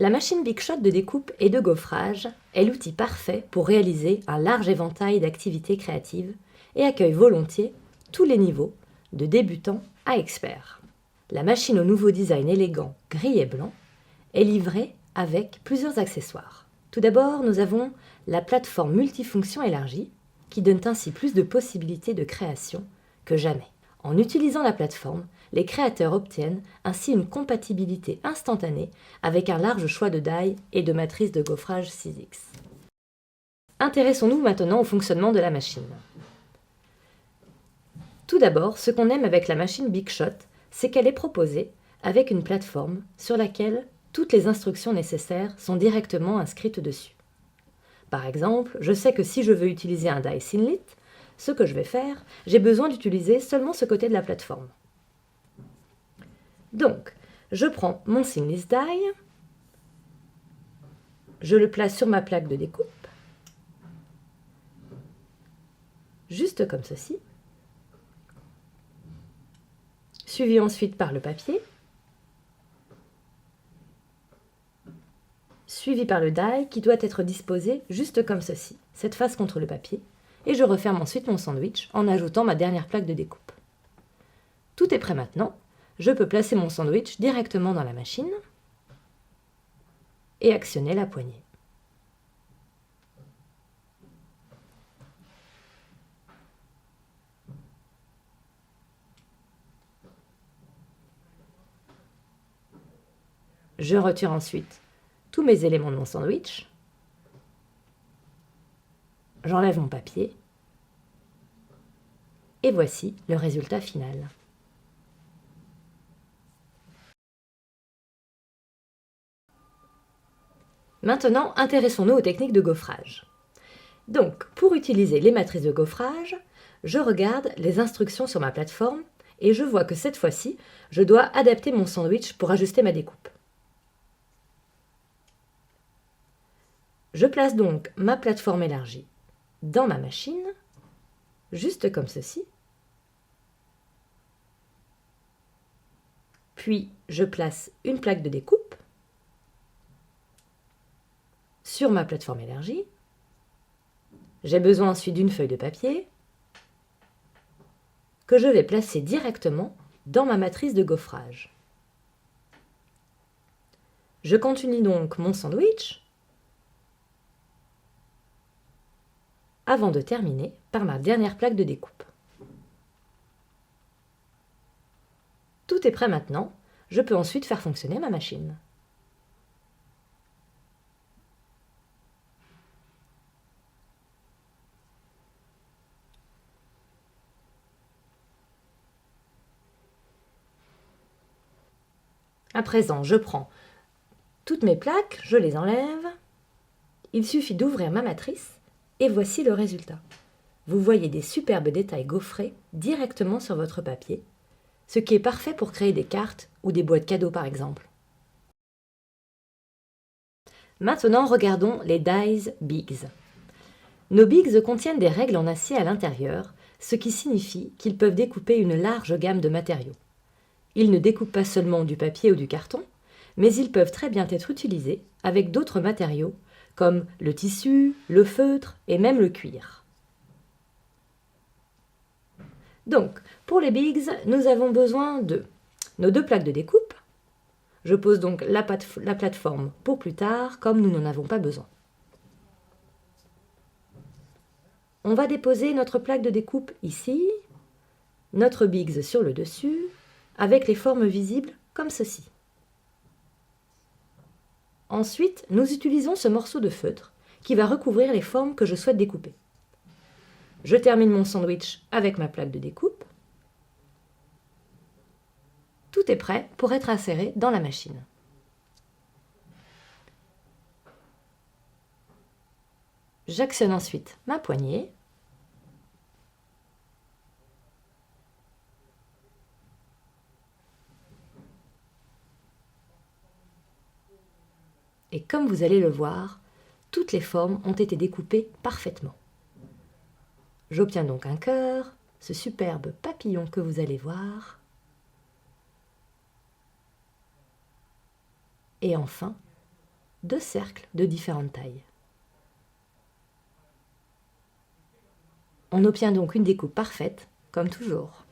La machine Big Shot de découpe et de gaufrage est l'outil parfait pour réaliser un large éventail d'activités créatives et accueille volontiers tous les niveaux, de débutants à experts. La machine au nouveau design élégant gris et blanc est livrée avec plusieurs accessoires. Tout d'abord, nous avons la plateforme multifonction élargie qui donne ainsi plus de possibilités de création que jamais. En utilisant la plateforme, les créateurs obtiennent ainsi une compatibilité instantanée avec un large choix de die et de matrices de gaufrage 6X. Intéressons-nous maintenant au fonctionnement de la machine. Tout d'abord, ce qu'on aime avec la machine Big Shot, c'est qu'elle est proposée avec une plateforme sur laquelle toutes les instructions nécessaires sont directement inscrites dessus. Par exemple, je sais que si je veux utiliser un die Sinlit, ce que je vais faire, j'ai besoin d'utiliser seulement ce côté de la plateforme. Donc, je prends mon Seamless Die, je le place sur ma plaque de découpe, juste comme ceci, suivi ensuite par le papier, suivi par le die qui doit être disposé juste comme ceci, cette face contre le papier, et je referme ensuite mon sandwich en ajoutant ma dernière plaque de découpe. Tout est prêt maintenant, je peux placer mon sandwich directement dans la machine et actionner la poignée. Je retire ensuite tous mes éléments de mon sandwich. J'enlève mon papier. Et voici le résultat final. Maintenant, intéressons-nous aux techniques de gaufrage. Donc, pour utiliser les matrices de gaufrage, je regarde les instructions sur ma plateforme et je vois que cette fois-ci, je dois adapter mon sandwich pour ajuster ma découpe. Je place donc ma plateforme élargie dans ma machine, juste comme ceci. Puis, je place une plaque de découpe sur ma plateforme élargie. J'ai besoin ensuite d'une feuille de papier que je vais placer directement dans ma matrice de gaufrage. Je continue donc mon sandwich avant de terminer par ma dernière plaque de découpe. Tout est prêt maintenant, je peux ensuite faire fonctionner ma machine. À présent, je prends toutes mes plaques, je les enlève. Il suffit d'ouvrir ma matrice et voici le résultat. Vous voyez des superbes détails gaufrés directement sur votre papier, ce qui est parfait pour créer des cartes ou des boîtes cadeaux par exemple. Maintenant, regardons les dies Bigs. Nos Bigs contiennent des règles en acier à l'intérieur, ce qui signifie qu'ils peuvent découper une large gamme de matériaux. Ils ne découpent pas seulement du papier ou du carton, mais ils peuvent très bien être utilisés avec d'autres matériaux comme le tissu, le feutre et même le cuir. Donc, pour les Bigs, nous avons besoin de nos 2 plaques de découpe. Je pose donc la plateforme pour plus tard, comme nous n'en avons pas besoin. On va déposer notre plaque de découpe ici, notre Bigs sur le dessus, avec les formes visibles comme ceci. Ensuite, nous utilisons ce morceau de feutre qui va recouvrir les formes que je souhaite découper. Je termine mon sandwich avec ma plaque de découpe. Tout est prêt pour être inséré dans la machine. J'actionne ensuite ma poignée. Et comme vous allez le voir, toutes les formes ont été découpées parfaitement. J'obtiens donc un cœur, ce superbe papillon que vous allez voir. Et enfin, 2 cercles de différentes tailles. On obtient donc une découpe parfaite, comme toujours.